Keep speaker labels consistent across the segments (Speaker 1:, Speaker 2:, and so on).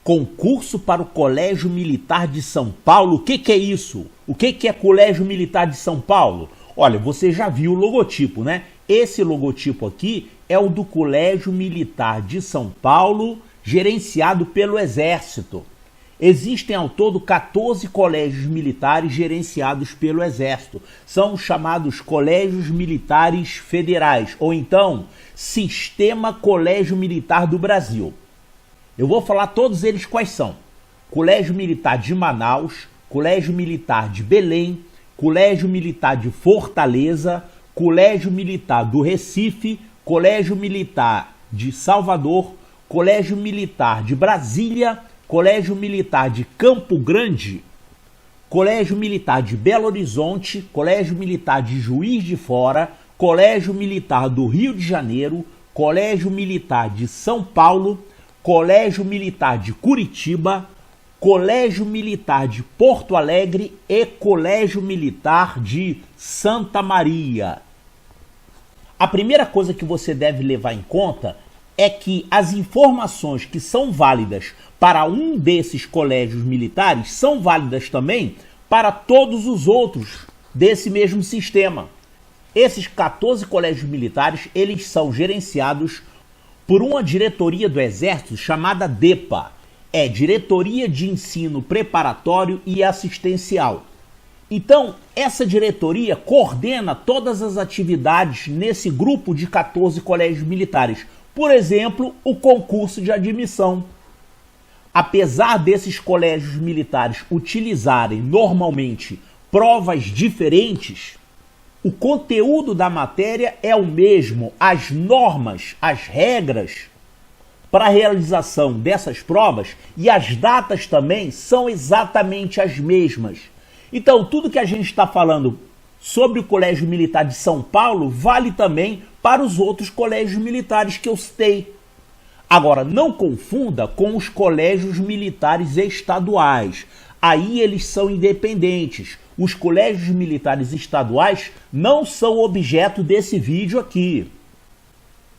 Speaker 1: Concurso para o Colégio Militar de São Paulo. O que é isso? O que é Colégio Militar de São Paulo? Olha, você já viu o logotipo, né? Esse logotipo aqui é o do Colégio Militar de São Paulo, gerenciado pelo Exército. Existem ao todo 14 colégios militares gerenciados pelo Exército. São chamados Colégios Militares Federais, ou então Sistema Colégio Militar do Brasil. Eu vou falar todos eles quais são. Colégio Militar de Manaus, Colégio Militar de Belém, Colégio Militar de Fortaleza, Colégio Militar do Recife, Colégio Militar de Salvador, Colégio Militar de Brasília, Colégio Militar de Campo Grande, Colégio Militar de Belo Horizonte, Colégio Militar de Juiz de Fora, Colégio Militar do Rio de Janeiro, Colégio Militar de São Paulo, Colégio Militar de Curitiba, Colégio Militar de Porto Alegre e Colégio Militar de Santa Maria. A primeira coisa que você deve levar em conta é que as informações que são válidas para um desses colégios militares são válidas também para todos os outros desse mesmo sistema. Esses 14 colégios militares, eles são gerenciados por uma diretoria do Exército chamada DEPA, é Diretoria de Ensino Preparatório e Assistencial. Então, essa diretoria coordena todas as atividades nesse grupo de 14 colégios militares. Por exemplo, o concurso de admissão. Apesar desses colégios militares utilizarem normalmente provas diferentes, o conteúdo da matéria é o mesmo, as normas, as regras para a realização dessas provas e as datas também são exatamente as mesmas. Então, tudo que a gente está falando sobre o Colégio Militar de São Paulo vale também para os outros colégios militares que eu citei. Agora, não confunda com os colégios militares estaduais. Aí eles são independentes. Os colégios militares estaduais não são objeto desse vídeo aqui.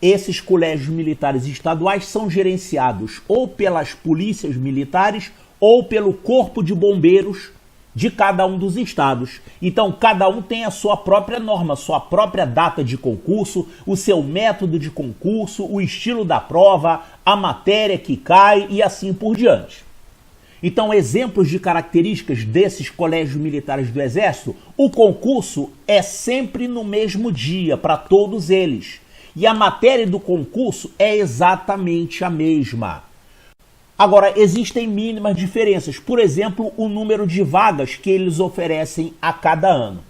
Speaker 1: Esses colégios militares estaduais são gerenciados ou pelas polícias militares ou pelo Corpo de Bombeiros de cada um dos estados. Então, cada um tem a sua própria norma, sua própria data de concurso, o seu método de concurso, o estilo da prova, a matéria que cai e assim por diante. Então, exemplos de características desses colégios militares do Exército, o concurso é sempre no mesmo dia para todos eles. E a matéria do concurso é exatamente a mesma. Agora, existem mínimas diferenças. Por exemplo, o número de vagas que eles oferecem a cada ano.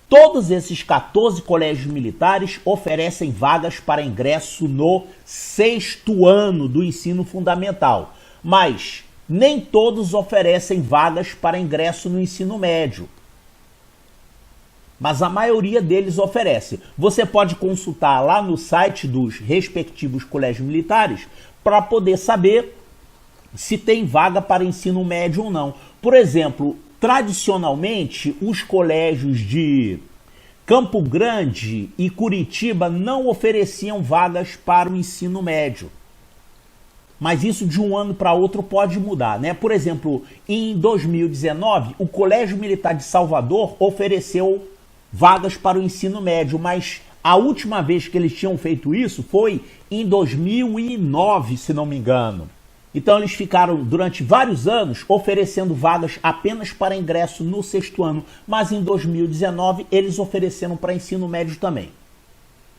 Speaker 1: Todos esses 14 colégios militares oferecem vagas para ingresso no 6º ano do ensino fundamental. Mas nem todos oferecem vagas para ingresso no ensino médio. Mas a maioria deles oferece. Você pode consultar lá no site dos respectivos colégios militares para poder saber se tem vaga para ensino médio ou não. Por exemplo, tradicionalmente, os colégios de Campo Grande e Curitiba não ofereciam vagas para o ensino médio. Mas isso de um ano para outro pode mudar, né? Por exemplo, em 2019, o Colégio Militar de Salvador ofereceu vagas para o ensino médio, mas a última vez que eles tinham feito isso foi em 2009, se não me engano. Então eles ficaram durante vários anos oferecendo vagas apenas para ingresso no 6º ano, mas em 2019 eles ofereceram para ensino médio também.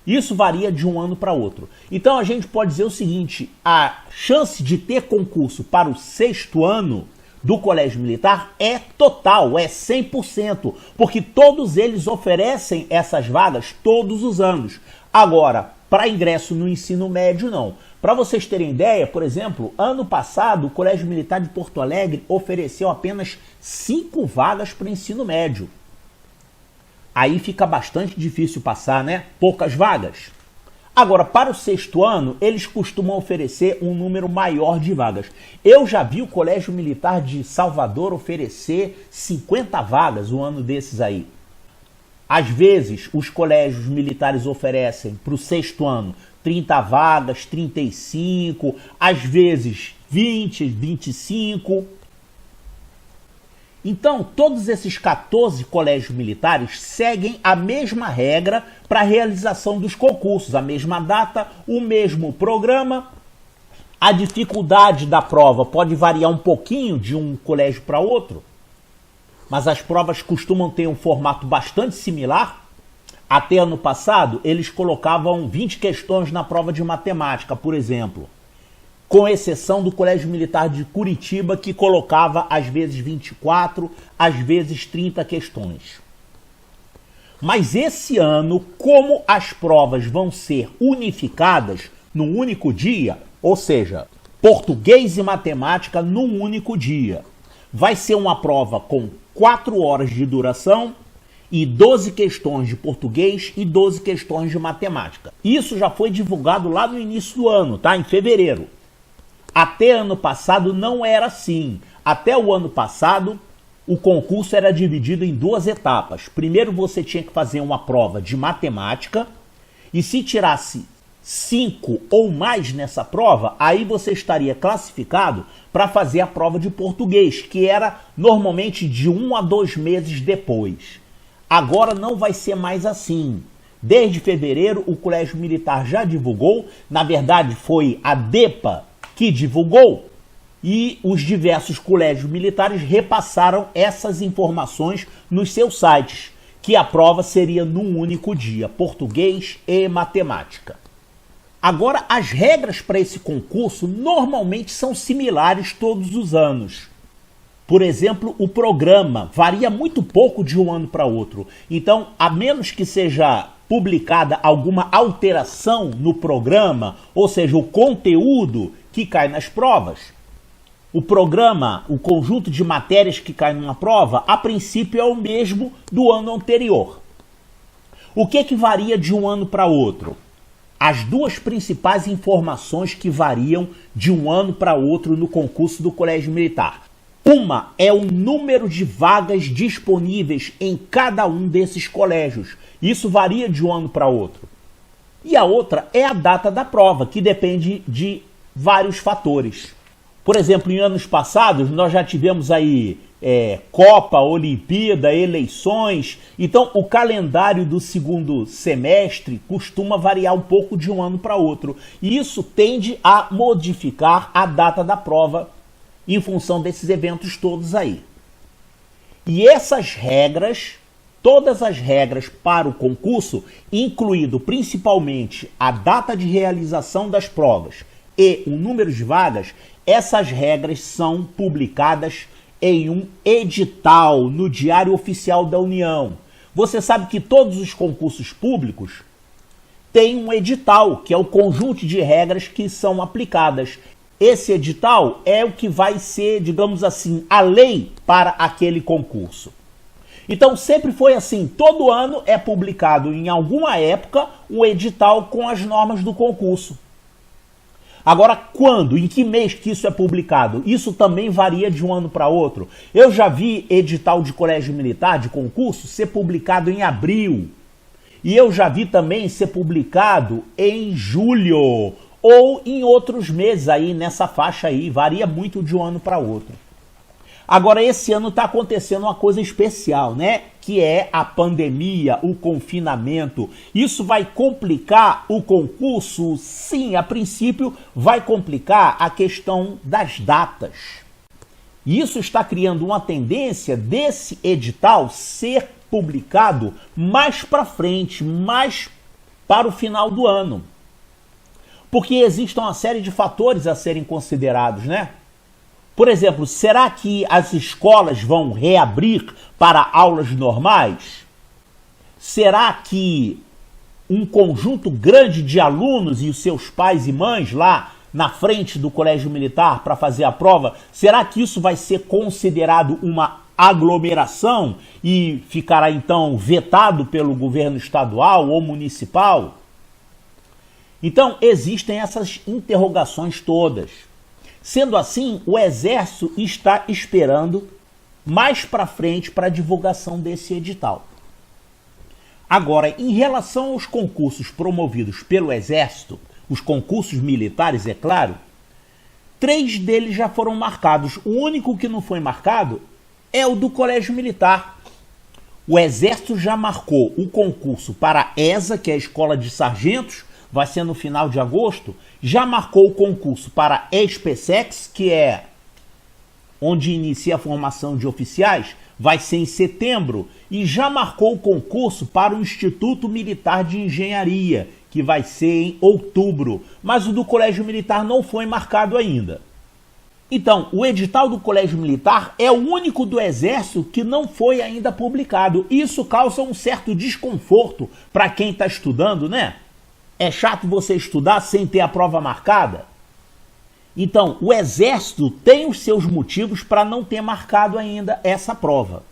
Speaker 1: Isso varia de um ano para outro. Então a gente pode dizer o seguinte, a chance de ter concurso para o 6º ano do Colégio Militar é total, é 100%, porque todos eles oferecem essas vagas todos os anos. Agora, para ingresso no ensino médio, não. Para vocês terem ideia, por exemplo, ano passado o Colégio Militar de Porto Alegre ofereceu apenas 5 vagas para ensino médio. Aí fica bastante difícil passar, né? Poucas vagas. Agora, para o 6º ano, eles costumam oferecer um número maior de vagas. Eu já vi o Colégio Militar de Salvador oferecer 50 vagas um ano desses aí. Às vezes, os colégios militares oferecem para o 6º ano 30 vagas, 35, às vezes 20, 25. Então, todos esses 14 colégios militares seguem a mesma regra para a realização dos concursos, a mesma data, o mesmo programa. A dificuldade da prova pode variar um pouquinho de um colégio para outro, mas as provas costumam ter um formato bastante similar. Até ano passado, eles colocavam 20 questões na prova de matemática, por exemplo, com exceção do Colégio Militar de Curitiba, que colocava às vezes 24, às vezes 30 questões. Mas esse ano, como as provas vão ser unificadas num único dia, ou seja, português e matemática num único dia, vai ser uma prova com 4 horas de duração e 12 questões de português e 12 questões de matemática. Isso já foi divulgado lá no início do ano, tá? Em fevereiro. Até ano passado não era assim. Até o ano passado, o concurso era dividido em 2 etapas. Primeiro você tinha que fazer uma prova de matemática, e se tirasse 5 ou mais nessa prova, aí você estaria classificado para fazer a prova de português, que era normalmente de 1 a 2 meses depois. Agora não vai ser mais assim. Desde fevereiro, o Colégio Militar já divulgou, na verdade foi a DEPA que divulgou, e os diversos colégios militares repassaram essas informações nos seus sites, que a prova seria num único dia, português e matemática. Agora, as regras para esse concurso normalmente são similares todos os anos. Por exemplo, o programa varia muito pouco de um ano para outro. Então, a menos que seja publicada alguma alteração no programa, ou seja, o conteúdo que cai nas provas, o programa, o conjunto de matérias que cai numa prova, a princípio é o mesmo do ano anterior. O que varia de um ano para outro? As 2 principais informações que variam de um ano para outro no concurso do Colégio Militar. Uma é o número de vagas disponíveis em cada um desses colégios. Isso varia de um ano para outro. E a outra é a data da prova, que depende de vários fatores. Por exemplo, em anos passados, nós já tivemos aí Copa, Olimpíada, eleições. Então, o calendário do segundo semestre costuma variar um pouco de um ano para outro. E isso tende a modificar a data da prova em função desses eventos todos aí. E essas regras, todas as regras para o concurso, incluindo principalmente a data de realização das provas e o número de vagas, essas regras são publicadas em um edital no Diário Oficial da União. Você sabe que todos os concursos públicos têm um edital, que é o conjunto de regras que são aplicadas. Esse edital é o que vai ser, digamos assim, a lei para aquele concurso. Então sempre foi assim, todo ano é publicado em alguma época um edital com as normas do concurso. Agora, quando, em que mês que isso é publicado? Isso também varia de um ano para outro. Eu já vi edital de colégio militar, de concurso, ser publicado em abril. E eu já vi também ser publicado em julho ou em outros meses aí, nessa faixa aí. Varia muito de um ano para outro. Agora, esse ano está acontecendo uma coisa especial, né? Que é a pandemia, o confinamento. Isso vai complicar o concurso? Sim, a princípio vai complicar a questão das datas. Isso está criando uma tendência desse edital ser publicado mais para frente, mais para o final do ano. Porque existe uma série de fatores a serem considerados, né? Por exemplo, será que as escolas vão reabrir para aulas normais? Será que um conjunto grande de alunos e os seus pais e mães lá na frente do colégio militar para fazer a prova, será que isso vai ser considerado uma aglomeração e ficará então vetado pelo governo estadual ou municipal? Então, existem essas interrogações todas. Sendo assim, o Exército está esperando mais para frente para a divulgação desse edital. Agora, em relação aos concursos promovidos pelo Exército, os concursos militares, é claro, 3 deles já foram marcados. O único que não foi marcado é o do Colégio Militar. O Exército já marcou o concurso para a ESA, que é a Escola de Sargentos, vai ser no final de agosto. Já marcou o concurso para a ESPSEX, que é onde inicia a formação de oficiais, vai ser em setembro. E já marcou o concurso para o Instituto Militar de Engenharia, que vai ser em outubro. Mas o do Colégio Militar não foi marcado ainda. Então, o edital do Colégio Militar é o único do Exército que não foi ainda publicado. Isso causa um certo desconforto para quem está estudando, né? É chato você estudar sem ter a prova marcada? Então, o Exército tem os seus motivos para não ter marcado ainda essa prova.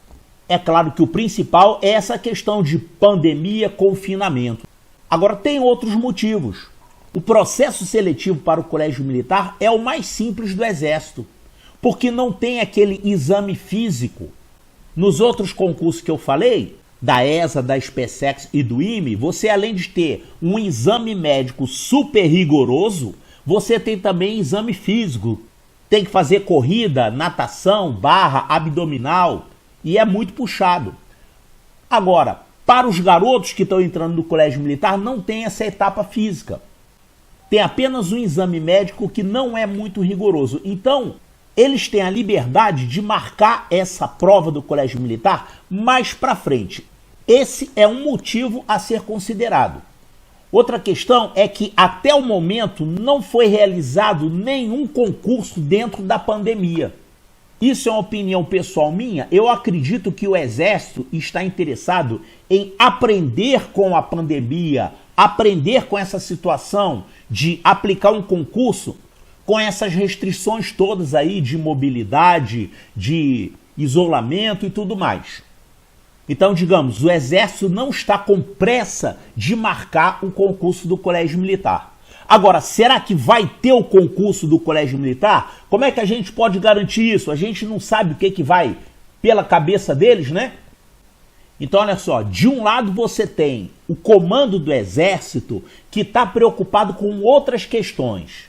Speaker 1: É claro que o principal é essa questão de pandemia, confinamento. Agora, tem outros motivos. O processo seletivo para o Colégio Militar é o mais simples do Exército, porque não tem aquele exame físico. Nos outros concursos que eu falei, da ESA, da SPSEX e do IME, você além de ter um exame médico super rigoroso, você tem também exame físico. Tem que fazer corrida, natação, barra, abdominal, e é muito puxado. Agora, para os garotos que estão entrando no Colégio Militar, não tem essa etapa física. Tem apenas um exame médico que não é muito rigoroso. Então, eles têm a liberdade de marcar essa prova do Colégio Militar mais para frente. Esse é um motivo a ser considerado. Outra questão é que até o momento não foi realizado nenhum concurso dentro da pandemia. Isso é uma opinião pessoal minha. Eu acredito que o Exército está interessado em aprender com a pandemia, aprender com essa situação de aplicar um concurso com essas restrições todas aí de mobilidade, de isolamento e tudo mais. Então, digamos, o Exército não está com pressa de marcar o concurso do Colégio Militar. Agora, será que vai ter o concurso do Colégio Militar? Como é que a gente pode garantir isso? A gente não sabe o que vai pela cabeça deles, né? Então, olha só, de um lado você tem o comando do Exército que está preocupado com outras questões.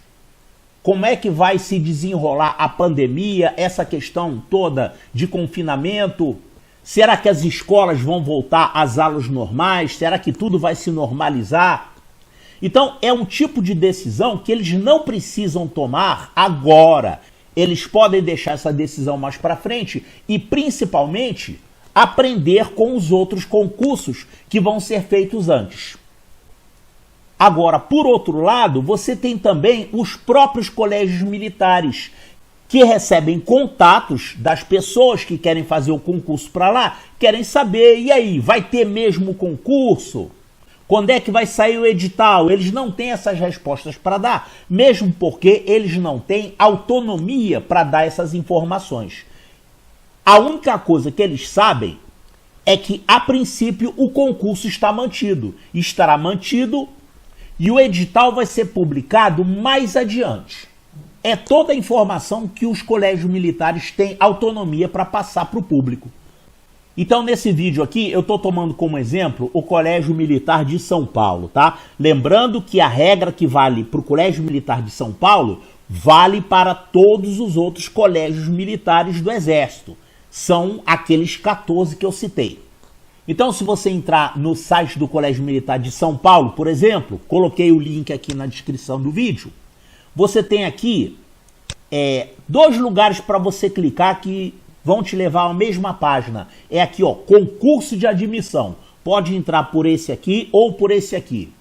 Speaker 1: Como é que vai se desenrolar a pandemia, essa questão toda de confinamento? Será que as escolas vão voltar às aulas normais? Será que tudo vai se normalizar? Então, é um tipo de decisão que eles não precisam tomar agora. Eles podem deixar essa decisão mais para frente e, principalmente, aprender com os outros concursos que vão ser feitos antes. Agora, por outro lado, você tem também os próprios colégios militares, que recebem contatos das pessoas que querem fazer o concurso para lá, querem saber, e aí, vai ter mesmo o concurso? Quando é que vai sair o edital? Eles não têm essas respostas para dar, mesmo porque eles não têm autonomia para dar essas informações. A única coisa que eles sabem é que, a princípio, o concurso está mantido. Estará mantido e o edital vai ser publicado mais adiante. É toda a informação que os colégios militares têm autonomia para passar para o público. Então, nesse vídeo aqui, eu estou tomando como exemplo o Colégio Militar de São Paulo, tá? Lembrando que a regra que vale para o Colégio Militar de São Paulo vale para todos os outros colégios militares do Exército. São aqueles 14 que eu citei. Então, se você entrar no site do Colégio Militar de São Paulo, por exemplo, coloquei o link aqui na descrição do vídeo, você tem aqui 2 lugares para você clicar que vão te levar à mesma página. É aqui, ó, concurso de admissão. Pode entrar por esse aqui ou por esse aqui.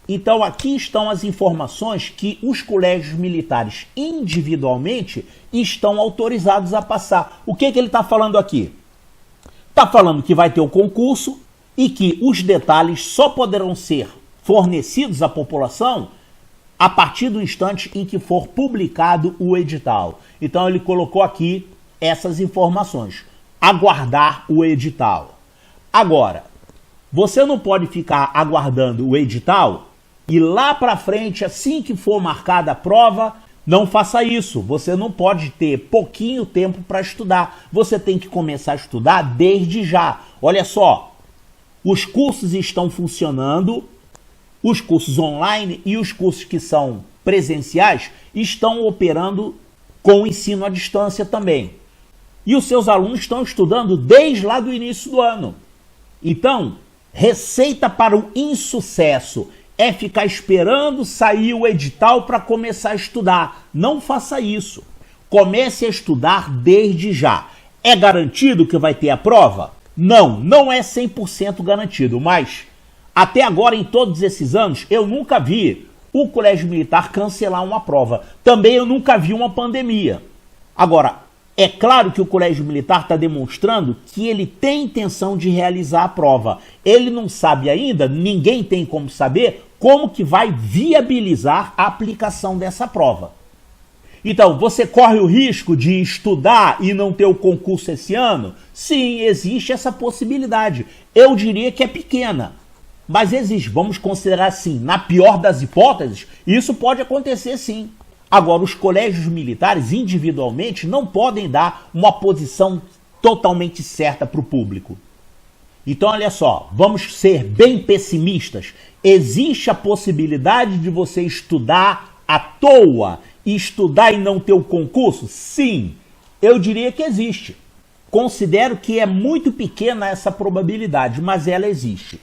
Speaker 1: Então, aqui estão as informações que os colégios militares individualmente estão autorizados a passar. O que ele está falando aqui? Está falando que vai ter o concurso e que os detalhes só poderão ser fornecidos à população a partir do instante em que for publicado o edital. Então, ele colocou aqui essas informações. Aguardar o edital. Agora, você não pode ficar aguardando o edital e lá para frente, assim que for marcada a prova, não faça isso. Você não pode ter pouquinho tempo para estudar. Você tem que começar a estudar desde já. Olha só, os cursos estão funcionando, os cursos online e os cursos que são presenciais estão operando com o ensino à distância também. E os seus alunos estão estudando desde lá do início do ano. Então, receita para o insucesso é ficar esperando sair o edital para começar a estudar. Não faça isso. Comece a estudar desde já. É garantido que vai ter a prova? Não, não é 100% garantido, mas até agora, em todos esses anos, eu nunca vi o Colégio Militar cancelar uma prova. Também eu nunca vi uma pandemia. Agora, é claro que o Colégio Militar está demonstrando que ele tem intenção de realizar a prova. Ele não sabe ainda, ninguém tem como saber, como que vai viabilizar a aplicação dessa prova. Então, você corre o risco de estudar e não ter o concurso esse ano? Sim, existe essa possibilidade. Eu diria que é pequena, mas existe. Vamos considerar assim, na pior das hipóteses, isso pode acontecer sim. Agora, os colégios militares, individualmente, não podem dar uma posição totalmente certa para o público. Então, olha só, vamos ser bem pessimistas. Existe a possibilidade de você estudar à toa e estudar e não ter o concurso? Sim, eu diria que existe. Considero que é muito pequena essa probabilidade, mas ela existe.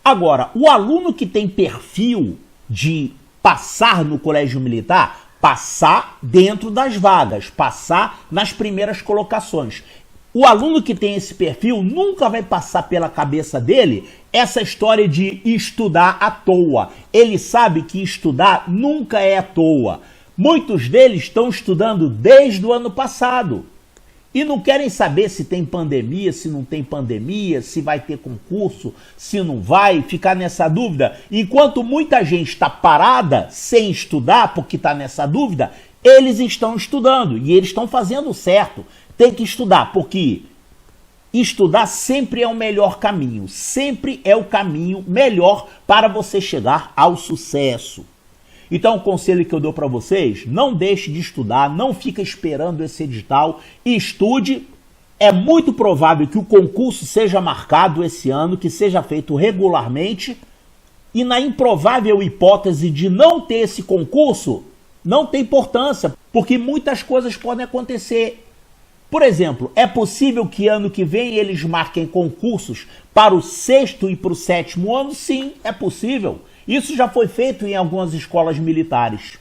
Speaker 1: Agora, o aluno que tem perfil de passar no colégio militar, passar dentro das vagas, passar nas primeiras colocações. O aluno que tem esse perfil nunca vai passar pela cabeça dele essa história de estudar à toa. Ele sabe que estudar nunca é à toa. Muitos deles estão estudando desde o ano passado e não querem saber se tem pandemia, se não tem pandemia, se vai ter concurso, se não vai, ficar nessa dúvida. Enquanto muita gente está parada sem estudar porque está nessa dúvida, eles estão estudando e eles estão fazendo certo. Tem que estudar, porque estudar sempre é o melhor caminho, sempre é o caminho melhor para você chegar ao sucesso. Então, o conselho que eu dou para vocês, não deixe de estudar, não fica esperando esse edital, estude. É muito provável que o concurso seja marcado esse ano, que seja feito regularmente, e na improvável hipótese de não ter esse concurso, não tem importância, porque muitas coisas podem acontecer. Por exemplo, é possível que ano que vem eles marquem concursos para o 6º e para o 7º ano? Sim, é possível. Isso já foi feito em algumas escolas militares.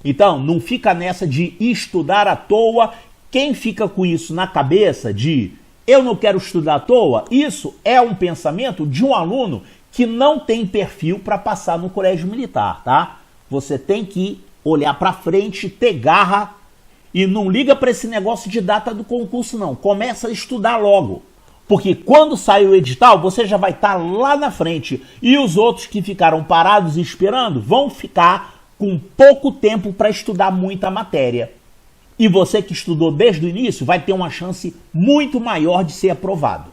Speaker 1: Então, não fica nessa de estudar à toa. Quem fica com isso na cabeça de eu não quero estudar à toa, isso é um pensamento de um aluno que não tem perfil para passar no colégio militar, tá? Você tem que olhar para frente, ter garra e não liga para esse negócio de data do concurso, não. Começa a estudar logo. Porque quando sair o edital, você já vai estar lá na frente. E os outros que ficaram parados esperando vão ficar com pouco tempo para estudar muita matéria. E você que estudou desde o início vai ter uma chance muito maior de ser aprovado.